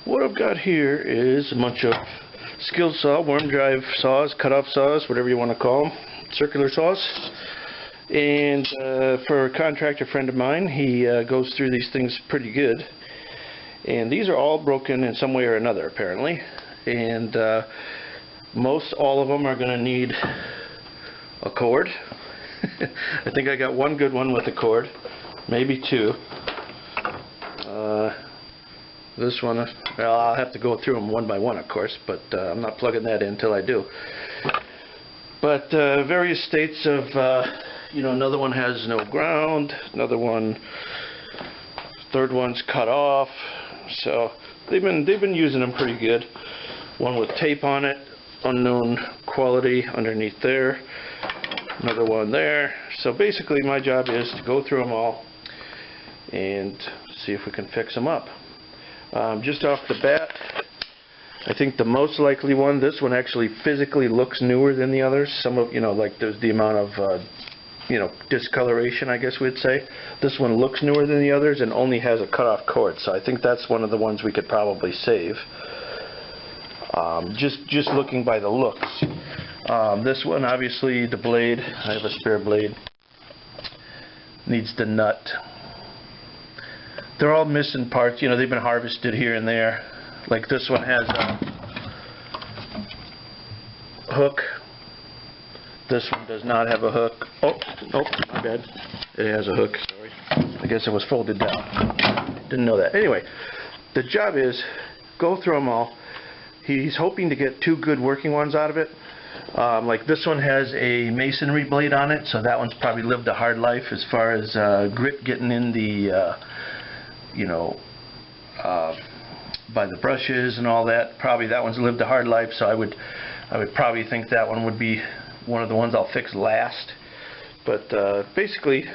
What I've got here is a bunch of Skilsaw worm drive saws, cut-off saws, whatever you want to call them, circular saws. And for a contractor friend of mine, he goes through these things pretty good. And these are all broken in some way or another, apparently. And most all of them are going to need a cord. I think I got one good one with a cord, maybe two. This one, well, I'll have to go through them one by one, of course, but I'm not plugging that in until I do. But various states of, you know, another one has no ground, another one, third one's cut off. So they've been using them pretty good. One with tape on it, unknown quality underneath there. Another one there. So basically my job is to go through them all and see if we can fix them up. Just off the bat, I think the most likely one, this one actually physically looks newer than the others. Some of, you know, like there's the amount of, you know, discoloration, I guess we'd say. This one looks newer than the others and only has a cut-off cord. So I think that's one of the ones we could probably save. Just looking by the looks. This one, obviously, the blade, I have a spare blade, needs the nut. They're all missing parts, you know, they've been harvested here and there. Like this one has a hook. This one does not have a hook. Oh, my bad. It has a hook, sorry. I guess it was folded down. Didn't know that. Anyway, the job is, go through them all. He's hoping to get two good working ones out of it. Like this one has a masonry blade on it, so that one's probably lived a hard life as far as grit getting in the, you know, by the brushes and all that. Probably that one's lived a hard life, so I would probably think that one would be one of the ones I'll fix last. But basically,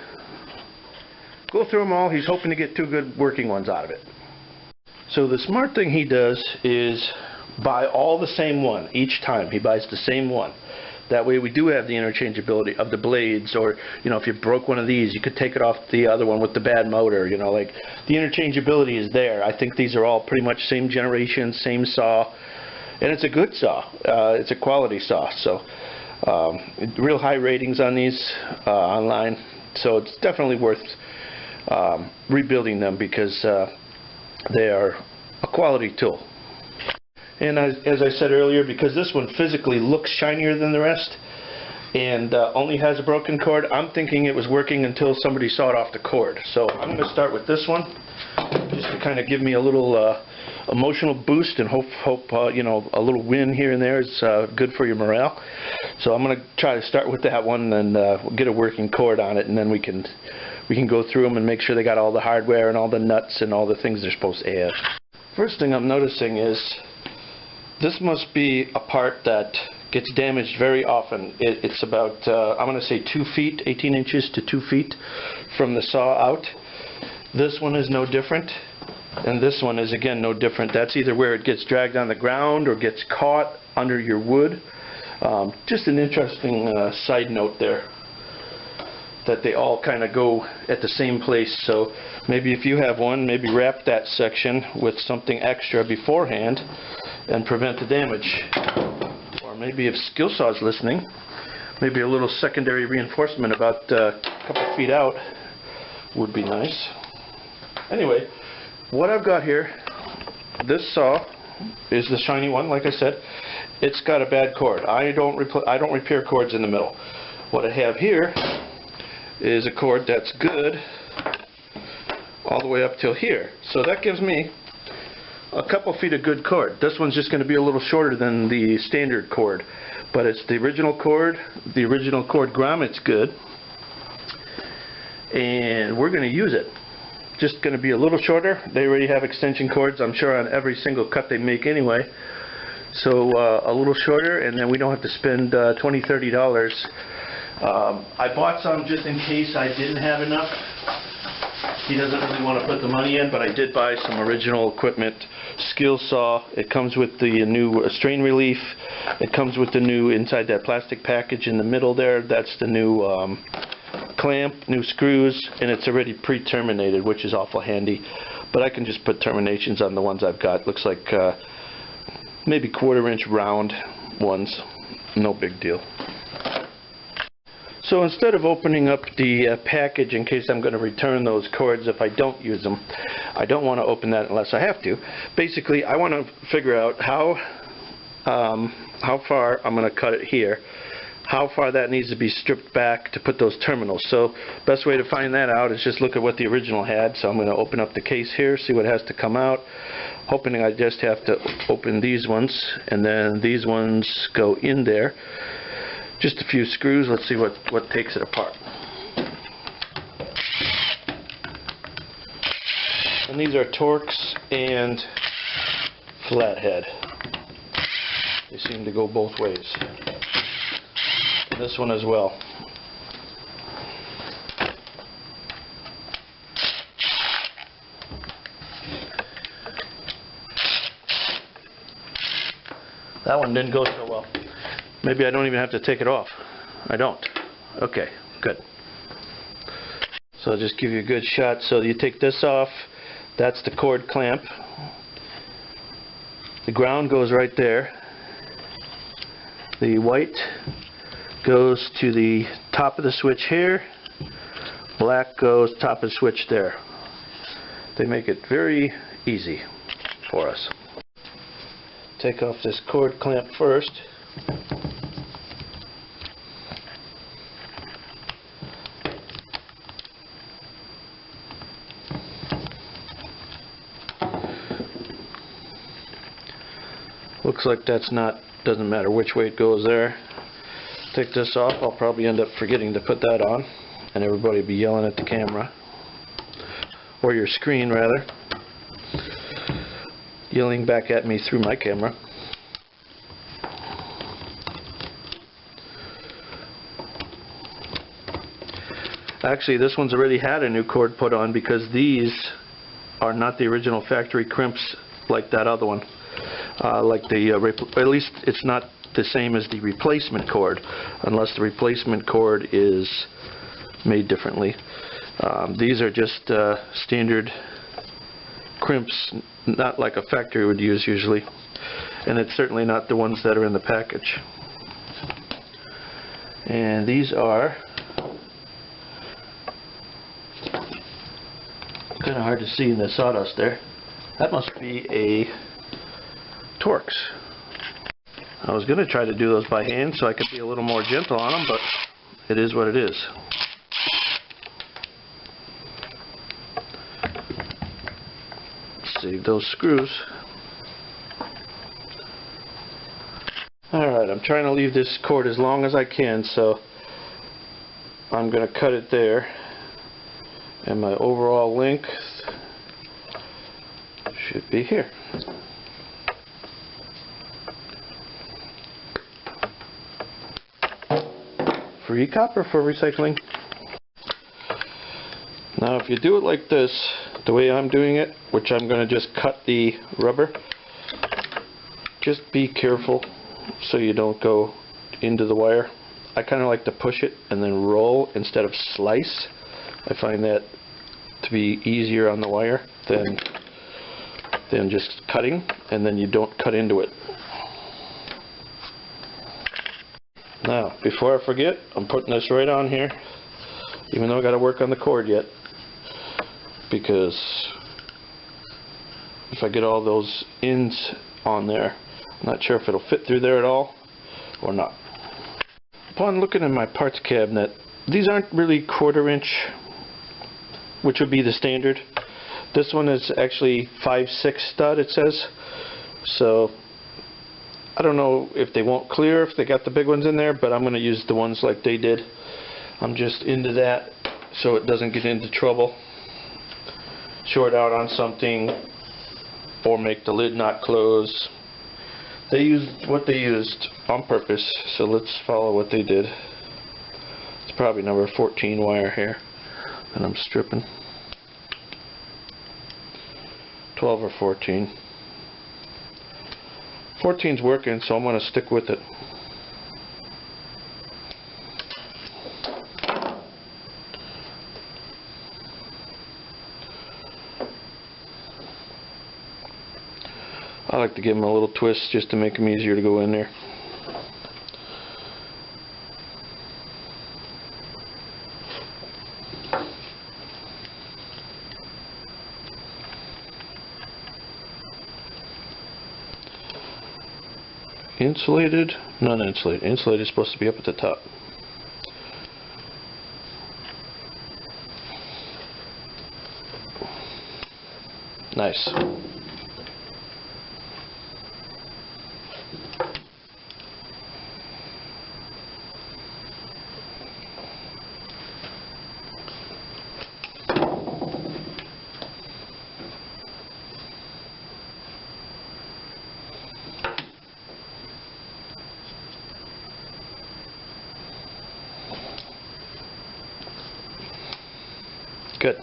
go through them all. He's hoping to get two good working ones out of it. So the smart thing he does is buy all the same one each time. He buys the same one. That way we do have the interchangeability of the blades, or, you know, if you broke one of these, you could take it off the other one with the bad motor, you know, like the interchangeability is there. I think these are all pretty much same generation, same saw, and it's a good saw. It's a quality saw, so real high ratings on these online, so it's definitely worth rebuilding them because they are a quality tool. And as I said earlier, because this one physically looks shinier than the rest and only has a broken cord, I'm thinking it was working until somebody sawed off the cord. So I'm going to start with this one just to kind of give me a little emotional boost and hope you know, a little win here and there is good for your morale. So I'm going to try to start with that one and we'll get a working cord on it, and then we can go through them and make sure they got all the hardware and all the nuts and all the things they're supposed to have. First thing I'm noticing is this must be a part that gets damaged very often. It's about, I'm going to say 2 feet, 18 inches to 2 feet from the saw out. This one is no different, and this one is again no different. That's either where it gets dragged on the ground or gets caught under your wood. Just an interesting side note there, that they all kind of go at the same place. So maybe if you have one, maybe wrap that section with something extra beforehand and prevent the damage. Or maybe if Skilsaw is listening, maybe a little secondary reinforcement about a couple feet out would be nice. Anyway, what I've got here, this saw is the shiny one, like I said. It's got a bad cord. I don't repair cords in the middle. What I have here is a cord that's good all the way up till here. So that gives me a couple feet of good cord. This one's just going to be a little shorter than the standard cord, but it's the original cord grommet's good, and we're going to use it. Just going to be a little shorter. They already have extension cords, I'm sure, on every single cut they make anyway. So a little shorter, and then we don't have to spend $20–30. I bought some just in case I didn't have enough. He doesn't really want to put the money in, but I did buy some original equipment. Skilsaw. It comes with the new strain relief. It comes with the new, inside that plastic package in the middle there, that's the new clamp, new screws, and it's already pre-terminated, which is awful handy. but I can just put terminations on the ones I've got. Looks like maybe 1/4 inch round ones, no big deal. So instead of opening up the package in case I'm going to return those cords if I don't use them, I don't want to open that unless I have to. Basically, I want to figure out how far I'm going to cut it here, how far that needs to be stripped back to put those terminals. So best way to find that out is just look at what the original had. So I'm going to open up the case here, see what has to come out, hoping I just have to open these ones, and then these ones go in there. Just a few screws. Let's see what takes it apart. And these are Torx and flathead. They seem to go both ways. And this one as well. That one didn't go so well. Maybe I don't even have to take it off. I don't. Okay, good. So I'll just give you a good shot. So you take this off. That's the cord clamp. The ground goes right there. The white goes to the top of the switch here. Black goes top of the switch there. They make it very easy for us. Take off this cord clamp first. Looks like doesn't matter which way it goes there. Take this off. I'll probably end up forgetting to put that on, and everybody will be yelling at the camera, or your screen rather, yelling back at me through my camera. Actually, this one's already had a new cord put on because these are not the original factory crimps like that other one. At least it's not the same as the replacement cord, unless the replacement cord is made differently. These are just standard crimps, not like a factory would use usually, and it's certainly not the ones that are in the package. And these are kind of hard to see in the sawdust there. That must be a Torx. I was going to try to do those by hand so I could be a little more gentle on them, but it is what it is. Save those screws. Alright, I'm trying to leave this cord as long as I can, so I'm going to cut it there. And my overall length should be here. Free copper for recycling. Now if you do it like this, the way I'm doing it, which I'm going to just cut the rubber, just be careful so you don't go into the wire. I kind of like to push it and then roll instead of slice. I find that to be easier on the wire than just cutting, and then you don't cut into it. Now, before I forget, I'm putting this right on here, even though I got to work on the cord yet, because if I get all those ends on there, I'm not sure if it'll fit through there at all or not. Upon looking in my parts cabinet, these aren't really 1/4 inch, which would be the standard. This one is actually 5/6 stud, it says. So I don't know if they won't clear if they got the big ones in there, but I'm going to use the ones like they did. I'm just into that so it doesn't get into trouble, short out on something, or make the lid not close. They used what they used on purpose, so let's follow what they did. It's probably number 14 wire here that I'm stripping. 12 or 14. 14's working, so I'm going to stick with it. like to give them a little twist just to make them easier to go in there. Insulated, non-insulated. Insulated is supposed to be up at the top. Nice. Good.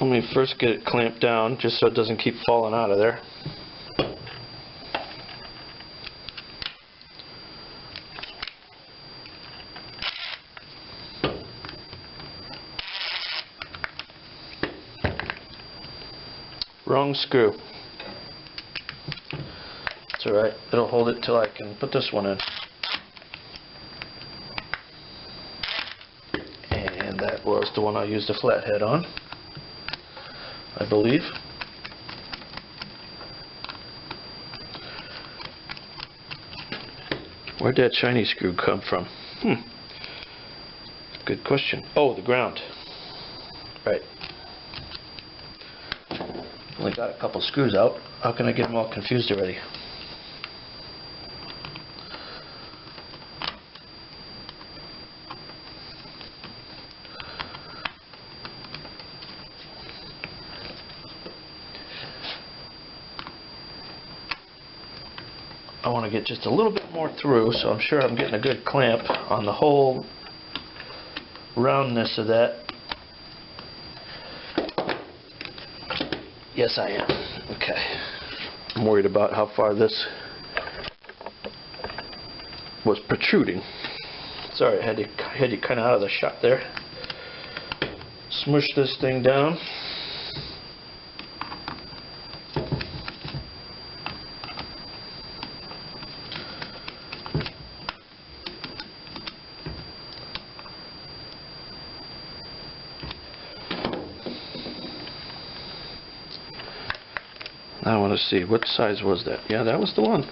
Let me first get it clamped down just so it doesn't keep falling out of there. Wrong screw. It's alright, it'll hold it till I can put this one in. And that was the one I used the flathead on, I believe. Where'd that shiny screw come from? Good question. Oh, the ground. Right. Only got a couple screws out. How can I get them all confused already? I want to get just a little bit more through, so I'm sure I'm getting a good clamp on the whole roundness of that. Yes, I am. Okay. I'm worried about how far this was protruding. Sorry, I had you kind of out of the shot there. Smush this thing down. I want to see, what size was that? Yeah, that was the one.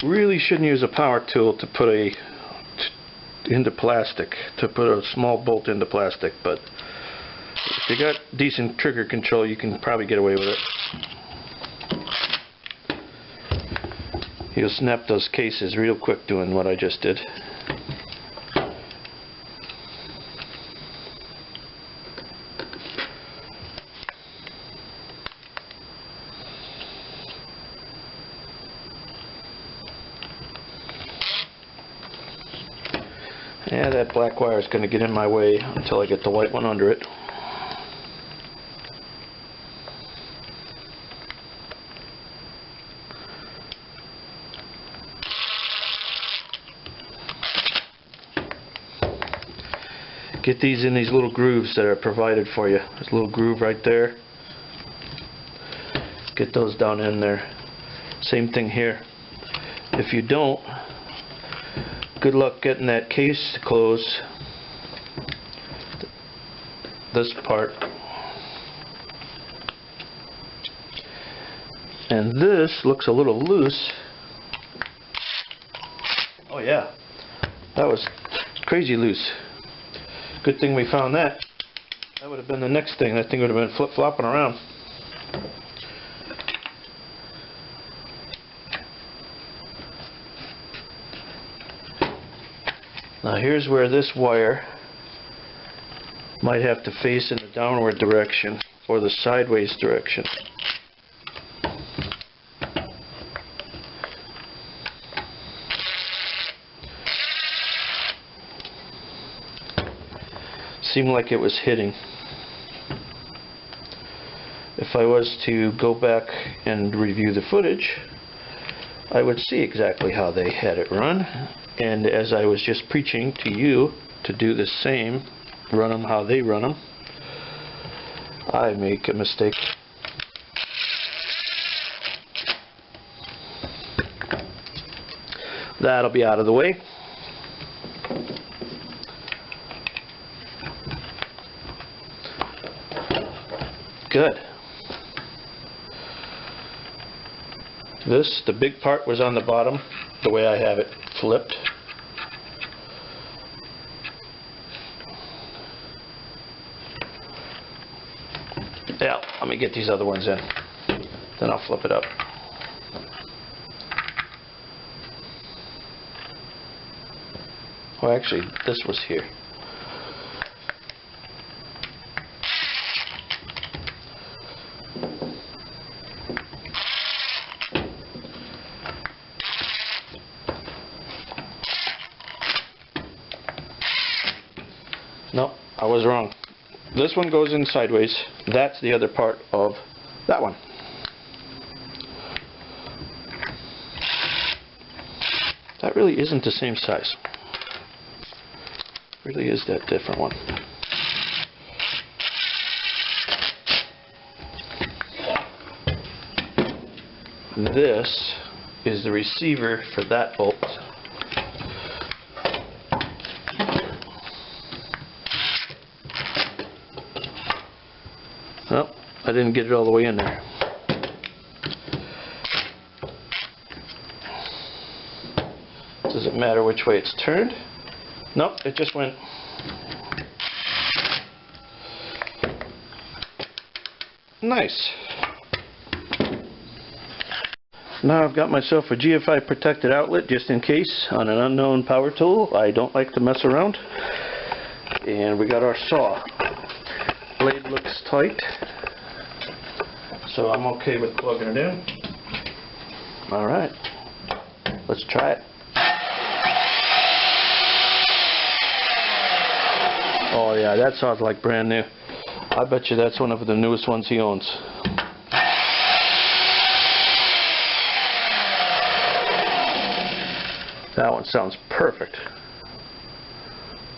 Really shouldn't use a power tool to put into plastic, to put a small bolt into plastic, but if you got decent trigger control, you can probably get away with it. You'll snap those cases real quick doing what I just did. Yeah, that black wire is going to get in my way until I get the white one under it. Get these in these little grooves that are provided for you. There's a little groove right there. Get those down in there. Same thing here. If you don't, good luck getting that case to close. This part. And this looks a little loose. Oh yeah, that was crazy loose. Good thing we found that. That would have been the next thing. That thing would have been flip-flopping around. Now here's where this wire might have to face in the downward direction or the sideways direction. Seemed like it was hitting. If I was to go back and review the footage, I would see exactly how they had it run, and as I was just preaching to you to do the same, run them how they run them, I make a mistake. That'll be out of the way. Good. The big part was on the bottom, the way I have it flipped. Yeah, let me get these other ones in. Then I'll flip it up. Oh, actually, this was here. No, I was wrong. This one goes in sideways. That's the other part of that one. That really isn't the same size. Really is that different one. This is the receiver for that bolt. Oh, I didn't get it all the way in there. Does it matter which way it's turned? Nope, it just went. Nice. Now I've got myself a GFI protected outlet just in case on an unknown power tool. I don't like to mess around. And we got our saw. Blade looks tight, so I'm okay with plugging it in. Alright, let's try it. Oh yeah, that saw's like brand new. I bet you that's one of the newest ones he owns. That one sounds perfect.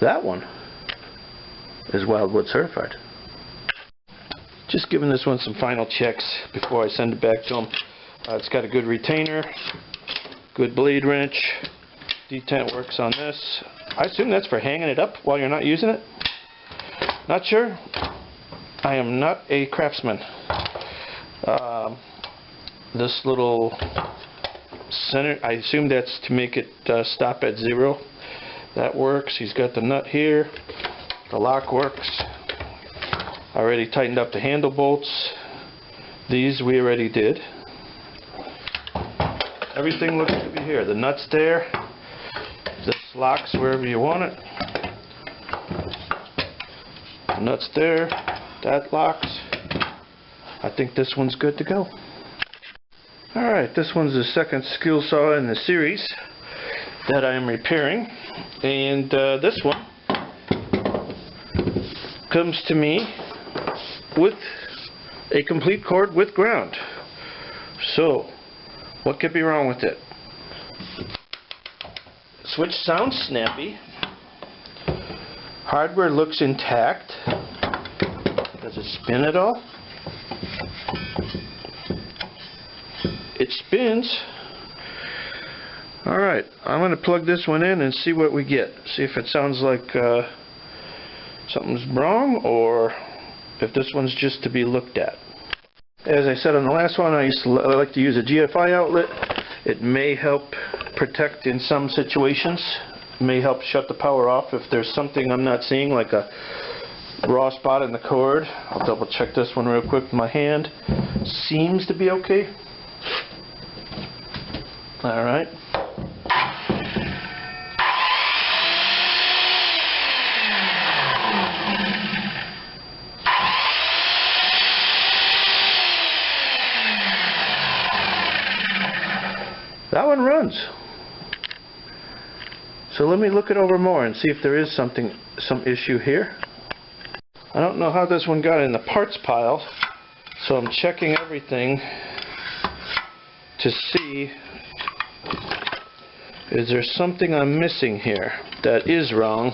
That one is Wildwood certified. Just giving this one some final checks before I send it back to him. It's got a good retainer, good blade wrench, detent works on this. I assume that's for hanging it up while you're not using it. Not sure. I am not a craftsman. This little center, I assume that's to make it stop at 0. That works. He's got the nut here. The lock works. I already tightened up the handle bolts. These we already did. Everything looks to be here. The nut's there. This locks wherever you want it. The nut's there. That locks. I think this one's good to go. Alright, this one's the second Skilsaw in the series that I am repairing. And this one comes to me with a complete cord with ground. So, what could be wrong with it? Switch sounds snappy. Hardware looks intact. Does it spin at all? It spins. Alright, I'm going to plug this one in and see what we get. See if it sounds like something's wrong or if this one's just to be looked at. As I said on the last one, I like to use a GFI outlet. It may help protect in some situations. may help shut the power off if there's something I'm not seeing, like a raw spot in the cord. I'll double check this one real quick with my hand. Seems to be okay. Alright. That one runs. So let me look it over more and see if there is some issue here. I don't know how this one got in the parts pile, so I'm checking everything to see, is there something I'm missing here that is wrong.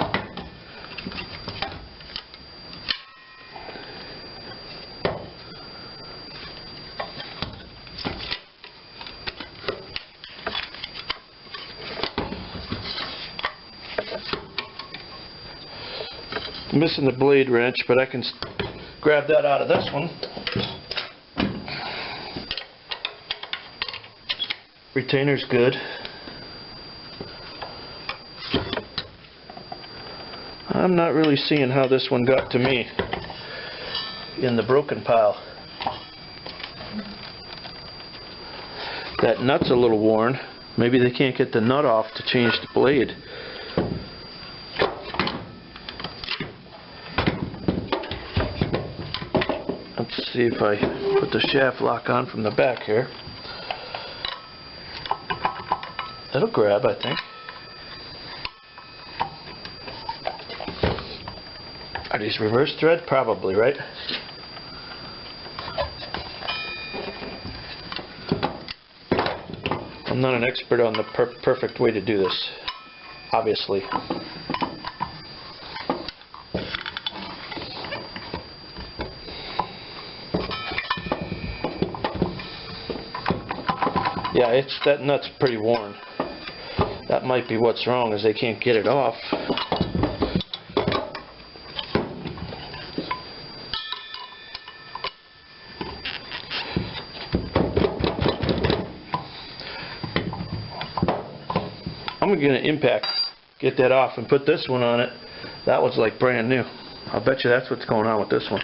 Missing the blade wrench, but I can grab that out of this one. Retainer's good. I'm not really seeing how this one got to me in the broken pile. That nut's a little worn. Maybe they can't get the nut off to change the blade. Let's see if I put the shaft lock on from the back here. That'll grab, I think. Are these reverse thread? Probably, right? I'm not an expert on the perfect way to do this, obviously. Yeah, that nut's pretty worn. That might be what's wrong, is they can't get it off. I'm going to impact, get that off and put this one on it. That was like brand new. I'll bet you that's what's going on with this one.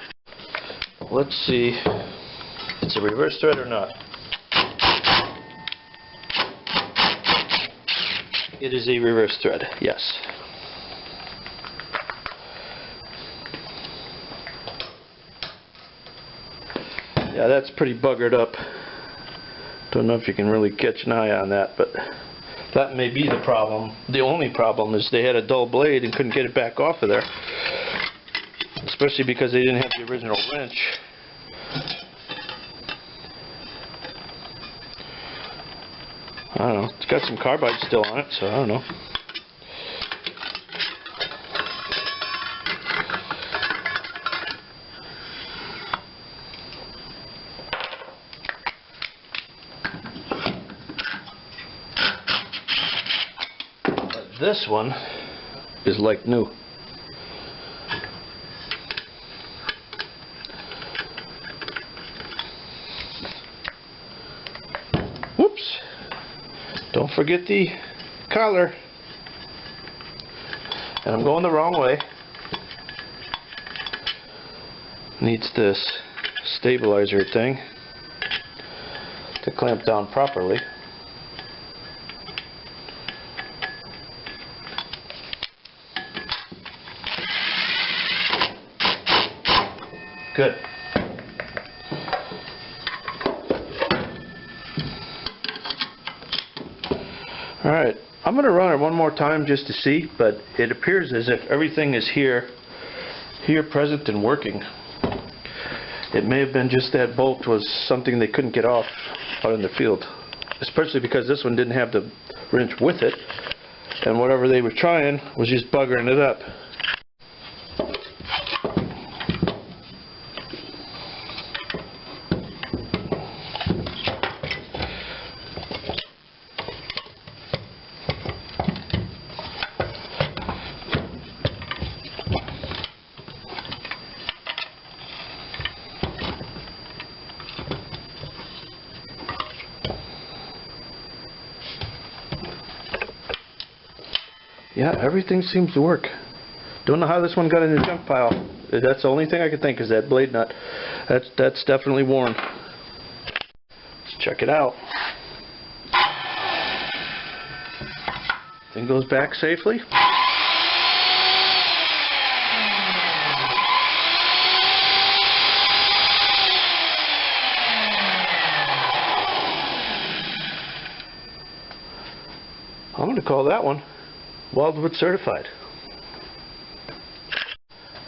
Let's see if it's a reverse thread or not. It is a reverse thread, yes. Yeah, that's pretty buggered up. Don't know if you can really catch an eye on that, but that may be the problem. The only problem is they had a dull blade and couldn't get it back off of there. Especially because they didn't have the original wrench. I don't know. It's got some carbide still on it, so I don't know. But this one is like new. Whoops. Don't forget the collar. And I'm going the wrong way. Needs this stabilizer thing to clamp down properly. Good. Alright, I'm going to run it one more time just to see, but it appears as if everything is here present and working. It may have been just that bolt was something they couldn't get off out in the field, especially because this one didn't have the wrench with it, and whatever they were trying was just buggering it up. Yeah, everything seems to work. Don't know how this one got in the junk pile. That's the only thing I can think is that blade nut. That's definitely worn. Let's check it out. Thing goes back safely. I'm going to call that one Wildwood certified.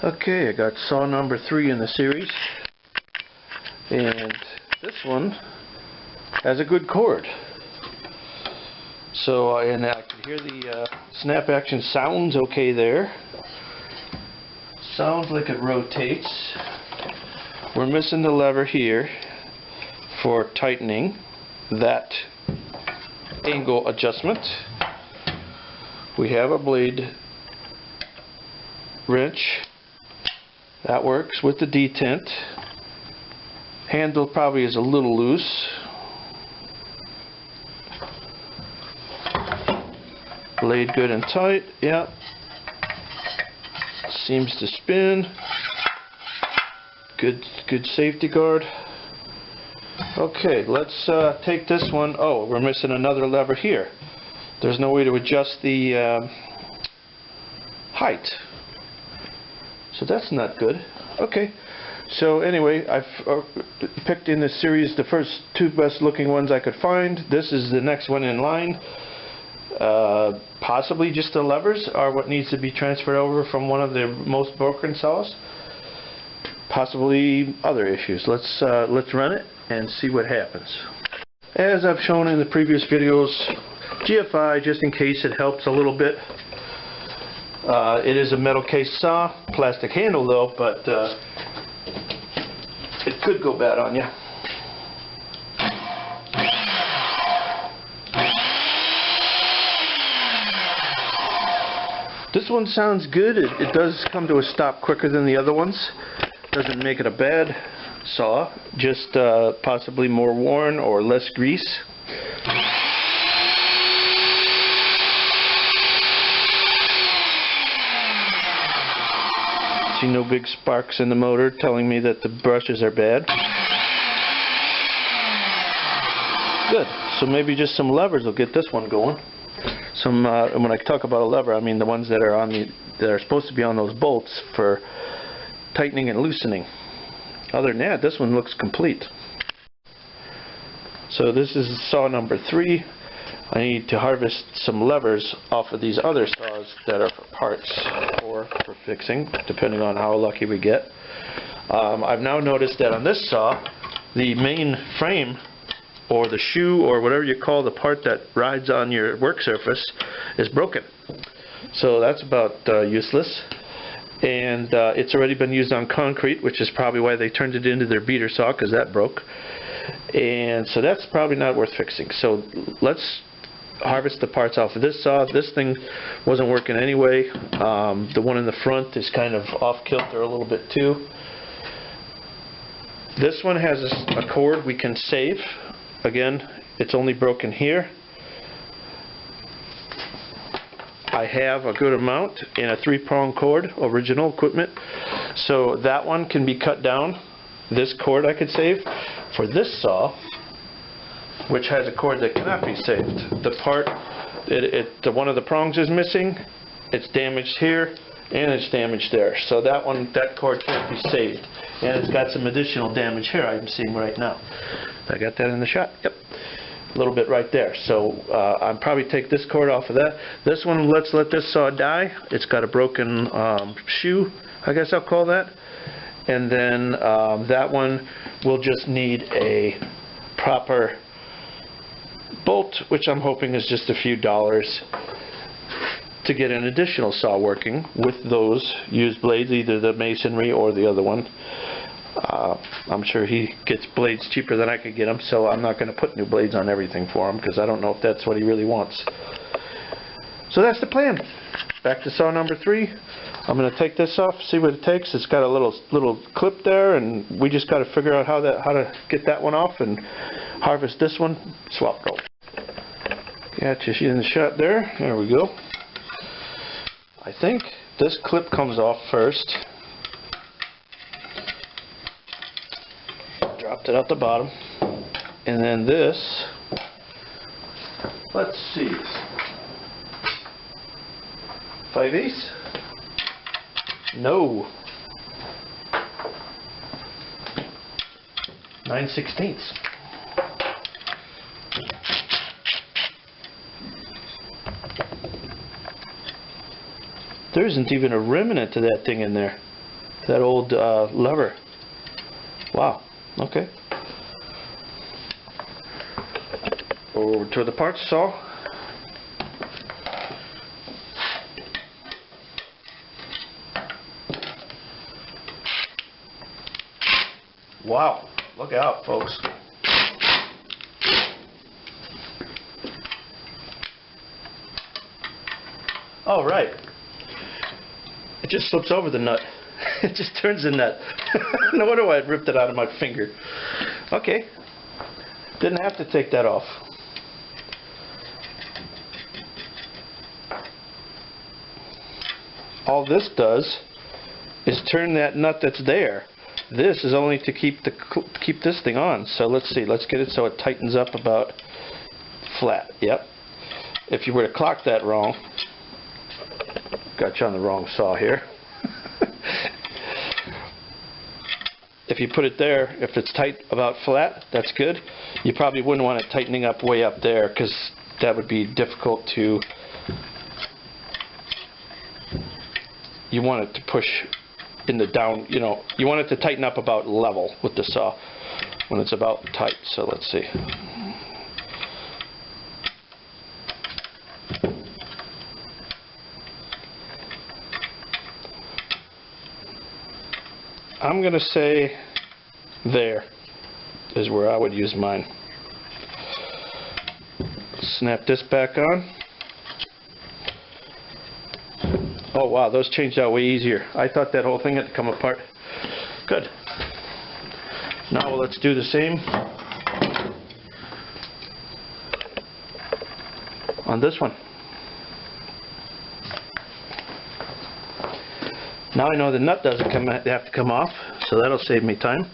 Okay, I got saw number 3 in the series, and this one has a good cord. So, and I can hear the snap action sounds okay there. Sounds like it rotates. We're missing the lever here for tightening that angle adjustment. We have a blade wrench. That works with the detent. Handle probably is a little loose. Blade good and tight. Yep. Seems to spin. Good safety guard. Okay, let's take this one. Oh, we're missing another lever here. There's no way to adjust the height. So that's not good. Okay. So anyway, I've picked in this series the first 2 best looking ones I could find. This is the next one in line. Possibly just the levers are what needs to be transferred over from one of the most broken saws. Possibly other issues. Let's run it and see what happens. As I've shown in the previous videos, GFI, just in case it helps a little bit. It is a metal case saw, plastic handle though, but it could go bad on you. This one sounds good. It does come to a stop quicker than the other ones. Doesn't make it a bad saw, just possibly more worn or less grease. See no big sparks in the motor telling me that the brushes are bad. Good. So maybe just some levers will get this one going. Some when I talk about a lever, I mean the ones that are on that are supposed to be on those bolts for tightening and loosening. Other than that, this one looks complete. So this is saw number 3. I need to harvest some levers off of these other saws that are for parts or for fixing, depending on how lucky we get. I've now noticed that on this saw, the main frame, or the shoe, or whatever you call the part that rides on your work surface, is broken. So that's about useless. And it's already been used on concrete, which is probably why they turned it into their beater saw, because that broke. And so that's probably not worth fixing. So let's harvest the parts off of this saw. This thing wasn't working anyway. The one in the front is kind of off kilter a little bit too. This one has a cord we can save. Again, it's only broken here. I have a good amount in a 3-prong cord, original equipment. So that one can be cut down. This cord I could save. For this saw, which has a cord that cannot be saved, the part, one of the prongs is missing, it's damaged here, and it's damaged there. So that cord can't be saved. And it's got some additional damage here I'm seeing right now. I got that in the shot? Yep. A little bit right there. So I'll probably take this cord off of that. This one, let's let this saw die. It's got a broken shoe, I guess I'll call that. And then that one will just need a proper bolt, which I'm hoping is just a few dollars, to get an additional saw working with those used blades, either the masonry or the other one. I'm sure he gets blades cheaper than I could get them, so I'm not going to put new blades on everything for him, because I don't know if that's what he really wants. So that's the plan. Back to saw number 3. I'm going to take this off, see what it takes. It's got a little clip there, and we just got to figure out how to get that one off and harvest this one. Swap go. Gotcha. She's in the shot there. There we go. I think this clip comes off first. Dropped it out the bottom. And then this, let's see, 5/8? No. 9/16. There isn't even a remnant to that thing in there. That old lever. Wow. Okay. Over to the parts saw. Wow. Look out, folks. All right. It just slips over the nut. It just turns the nut. No wonder why I ripped it out of my finger. Okay. Didn't have to take that off. All this does is turn that nut that's there. This is only to keep this thing on. So let's see. Let's get it so it tightens up about flat. Yep. If you were to clock that wrong, got you on the wrong saw here. If you put it there, if it's tight about flat, that's good. You probably wouldn't want it tightening up way up there because that would be difficult to. You want it to push in the down, you know, you want it to tighten up about level with the saw when it's about tight. So let's see. I'm going to say there is where I would use mine. Snap this back on. Oh wow, those changed out way easier. I thought that whole thing had to come apart. Good. Now let's do the same on this one. Now I know the nut doesn't have to come off, so that'll save me time.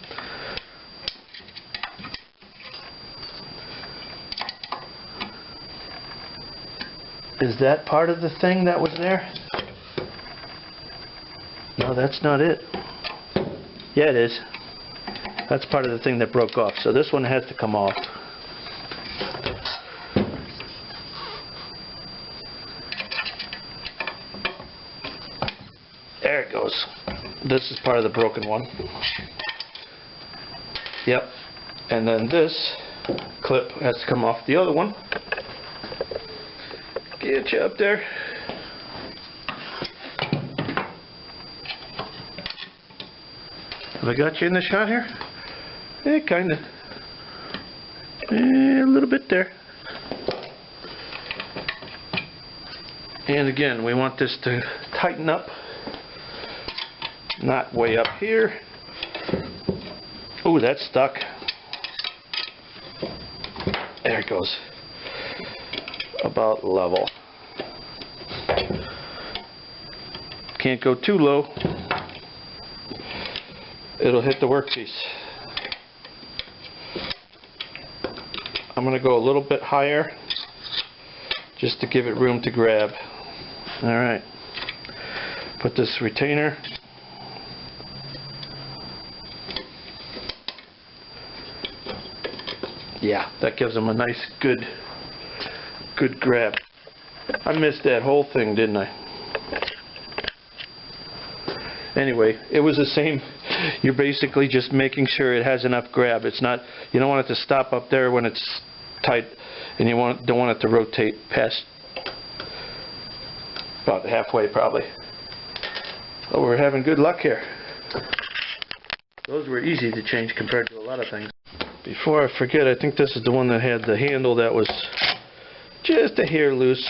Is that part of the thing that was there? No, that's not it. Yeah, it is. That's part of the thing that broke off. So this one has to come off. There it goes. This is part of the broken one. Yep. And then this clip has to come off the other one. Get you up there. Have I got you in the shot here? Eh, kinda. A little bit there. And again, we want this to tighten up. Not way up here. Ooh, that's stuck. There it goes. About level. Can't go too low. It'll hit the workpiece. I'm going to go a little bit higher just to give it room to grab. Alright. Put this retainer. Yeah, that gives them a nice good grab. I missed that whole thing, didn't I? Anyway, it was the same. You're basically just making sure it has enough grab. It's not, you don't want it to stop up there when it's tight, and you don't want it to rotate past about halfway probably. Oh, we're having good luck here. Those were easy to change compared to a lot of things. Before I forget, I think this is the one that had the handle that was just a hair loose.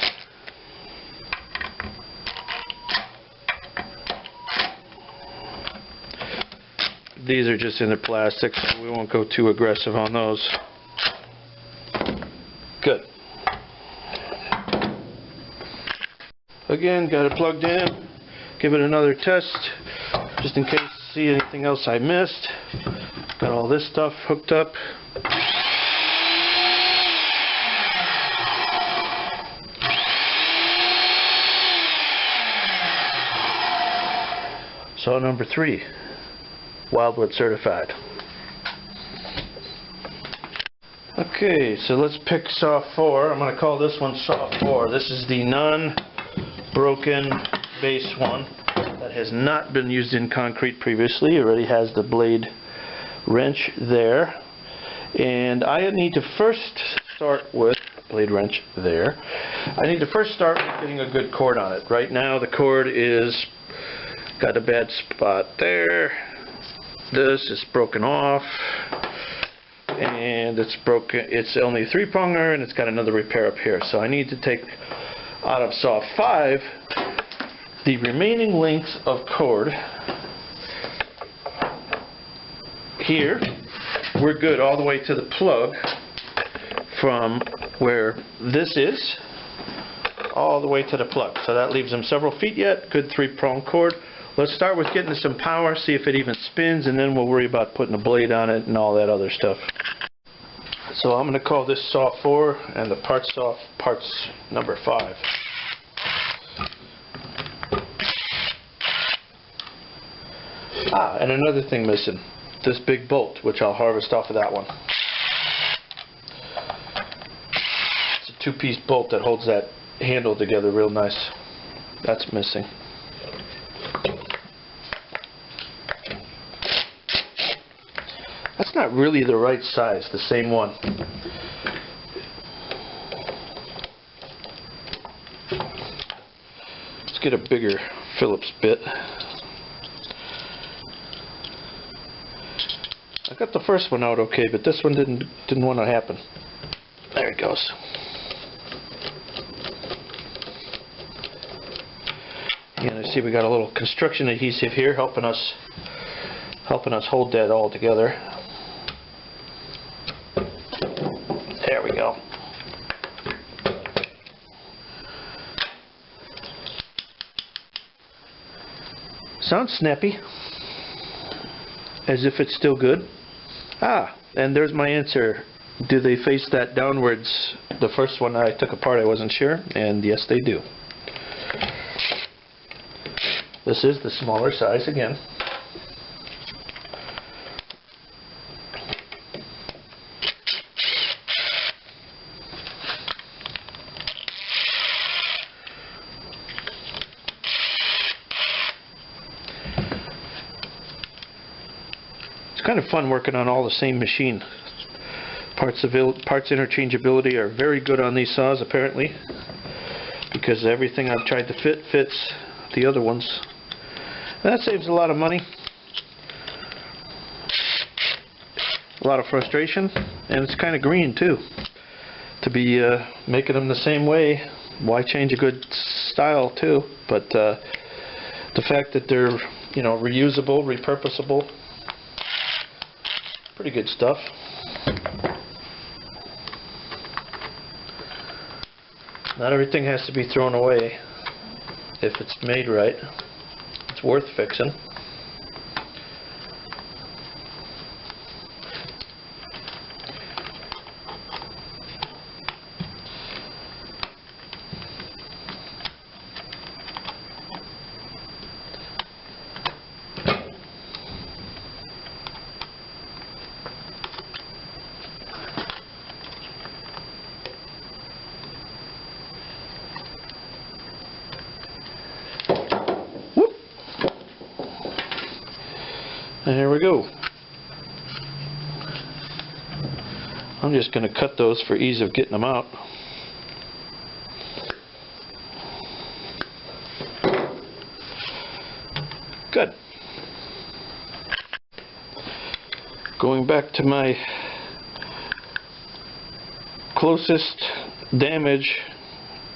These are just in the plastic, so we won't go too aggressive on those. Good. Again, got it plugged in. Give it another test, just in case see anything else I missed. Got all this stuff hooked up. Saw number 3, Wildwood certified. Okay, so let's pick saw 4. I'm going to call this one saw 4. This is the non-broken base one that has not been used in concrete previously. It already has the blade wrench there. And I need to first start with blade wrench there. I need to first start with getting a good cord on it. Right now the cord is got a bad spot there. This is broken off. And it's broken. It's only a 3-pronger, and it's got another repair up here. So I need to take out of saw 5 the remaining lengths of cord. Here we're good all the way to the plug from where this is all the way to the plug. So that leaves them several feet yet. Good 3-prong cord. Let's start with getting some power, see if it even spins, and then we'll worry about putting a blade on it and all that other stuff. So I'm going to call this saw 4 and the parts number 5. And another thing missing, this big bolt, which I'll harvest off of that one. It's a 2-piece bolt that holds that handle together real nice. That's missing. That's not really the right size, the same one. Let's get a bigger Phillips bit. I got the first one out okay, but this one didn't want to happen. There it goes. And I see we got a little construction adhesive here helping us hold that all together. There we go. Sounds snappy, as if it's still good. And there's my answer. Do they face that downwards? The first one I took apart, I wasn't sure, and yes, they do. This is the smaller size again. Kind of fun working on all the same machine. Parts interchangeability are very good on these saws apparently, because everything I've tried to fit fits the other ones. And that saves a lot of money, a lot of frustration, and it's kind of green too. To be making them the same way, why change a good style too? But the fact that they're reusable, repurposable. Pretty good stuff. Not everything has to be thrown away if it's made right. It's worth fixing. And here we go. I'm just going to cut those for ease of getting them out. Good. Going back to my closest damage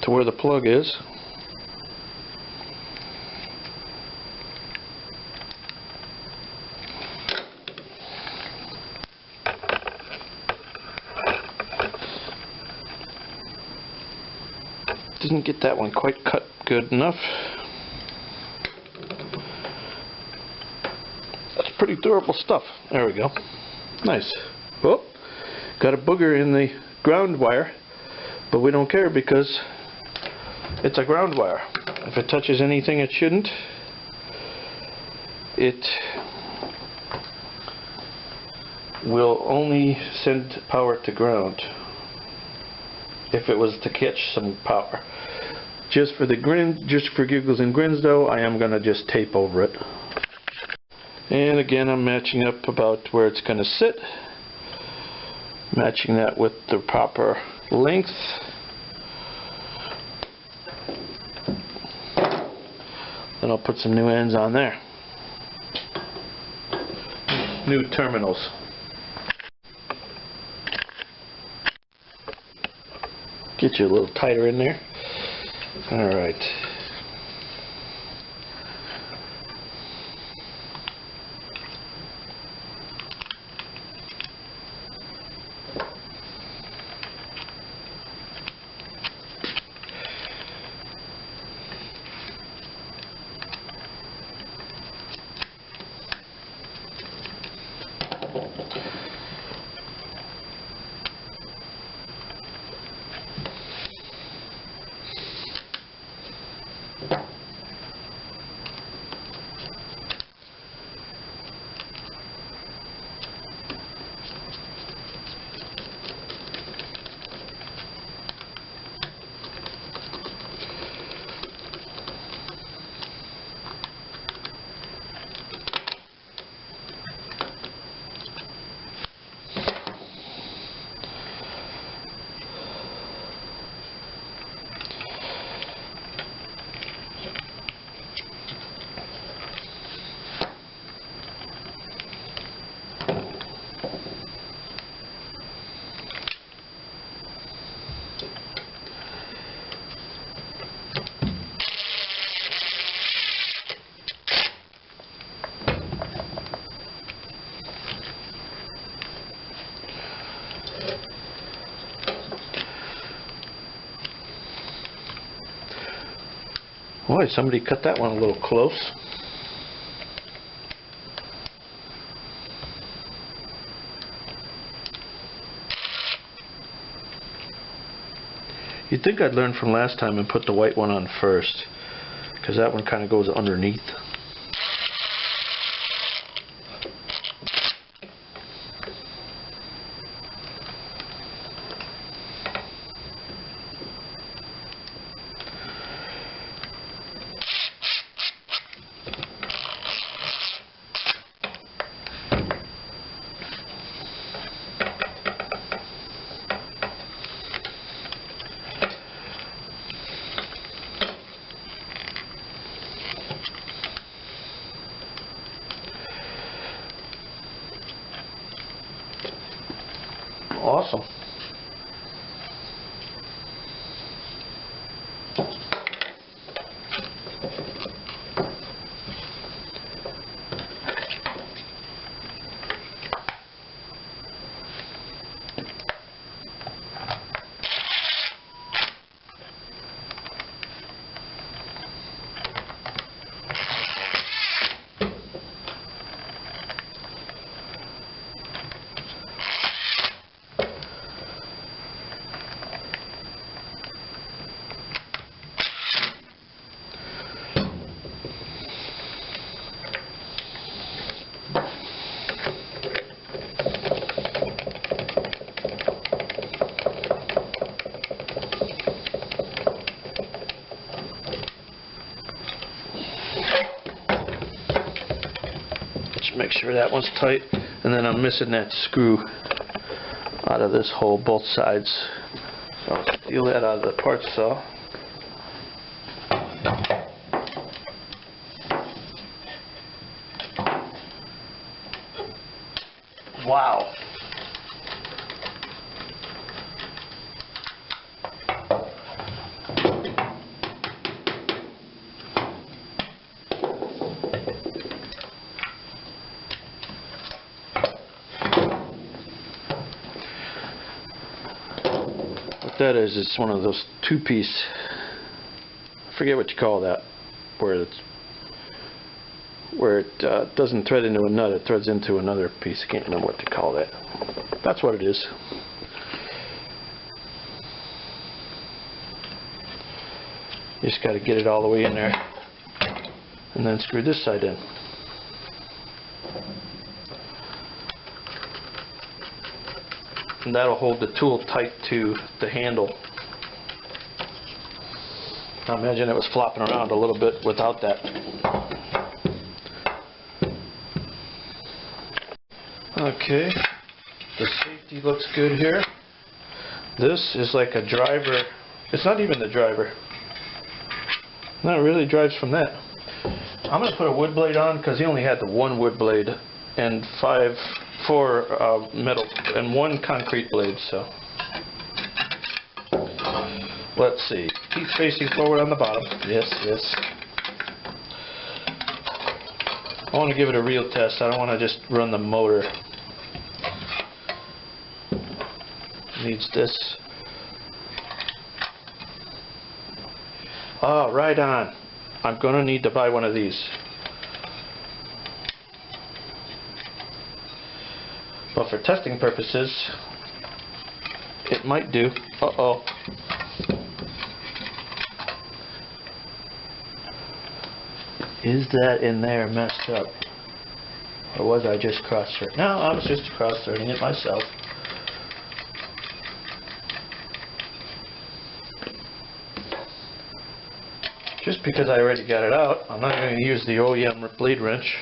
to where the plug is. Didn't get that one quite cut good enough. That's pretty durable stuff. There we go. Nice. Oh, got a booger in the ground wire, but we don't care because it's a ground wire. If it touches anything it shouldn't, it will only send power to ground. If it was to catch some power. Just for giggles and grins though, I am gonna just tape over it. And again, I'm matching up about where it's gonna sit. Matching that with the proper length. Then I'll put some new ends on there. New terminals. Get you a little tighter in there. Alright. Boy, somebody cut that one a little close. You'd think I'd learn from last time and put the white one on first, because that one kind of goes underneath. Awesome. Make sure that one's tight, and then I'm missing that screw out of this hole, both sides. So I'll steal that out of the part saw. Wow. That is, it's one of those two-piece I forget what you call that, where it doesn't thread into a nut, it threads into another piece. I can't remember what to call that. That's what it is. You just got to get it all the way in there and then screw this side in. And that'll hold the tool tight to the handle. I imagine it was flopping around a little bit without that. Okay, the safety looks good here. This is like a driver. It's not even the driver. No, it really drives from that. I'm going to put a wood blade on because he only had the one wood blade and four metal and one concrete blade. So let's see. Keep facing forward on the bottom. Yes, yes. I want to give it a real test. I don't want to just run the motor. Needs this. Oh, right on. I'm going to need to buy one of these. But for testing purposes, it might do. Uh-oh. Is that in there messed up? Or was I just cross-threading? No, I was just cross-threading it myself. Just because I already got it out, I'm not going to use the OEM blade wrench.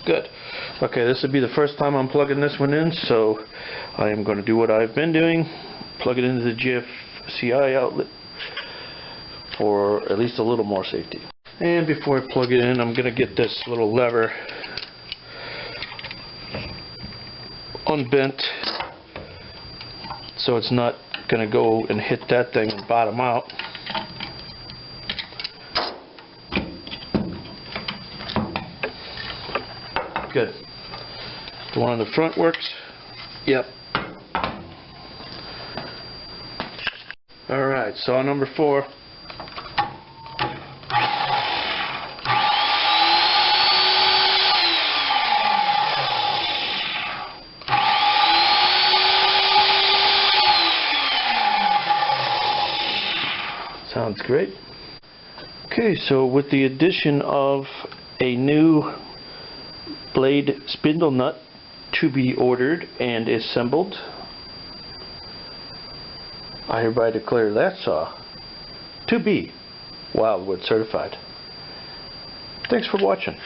Good. Okay, this will be the first time I'm plugging this one in, so I am going to do what I've been doing. Plug it into the GFCI outlet for at least a little more safety. And before I plug it in, I'm going to get this little lever unbent so it's not going to go and hit that thing and bottom out. Good. The one on the front works? Yep. Alright, so on number 4. Sounds great. Okay, so with the addition of a new blade spindle nut to be ordered and assembled, I hereby declare that saw to be Wildwood certified. Thanks for watching.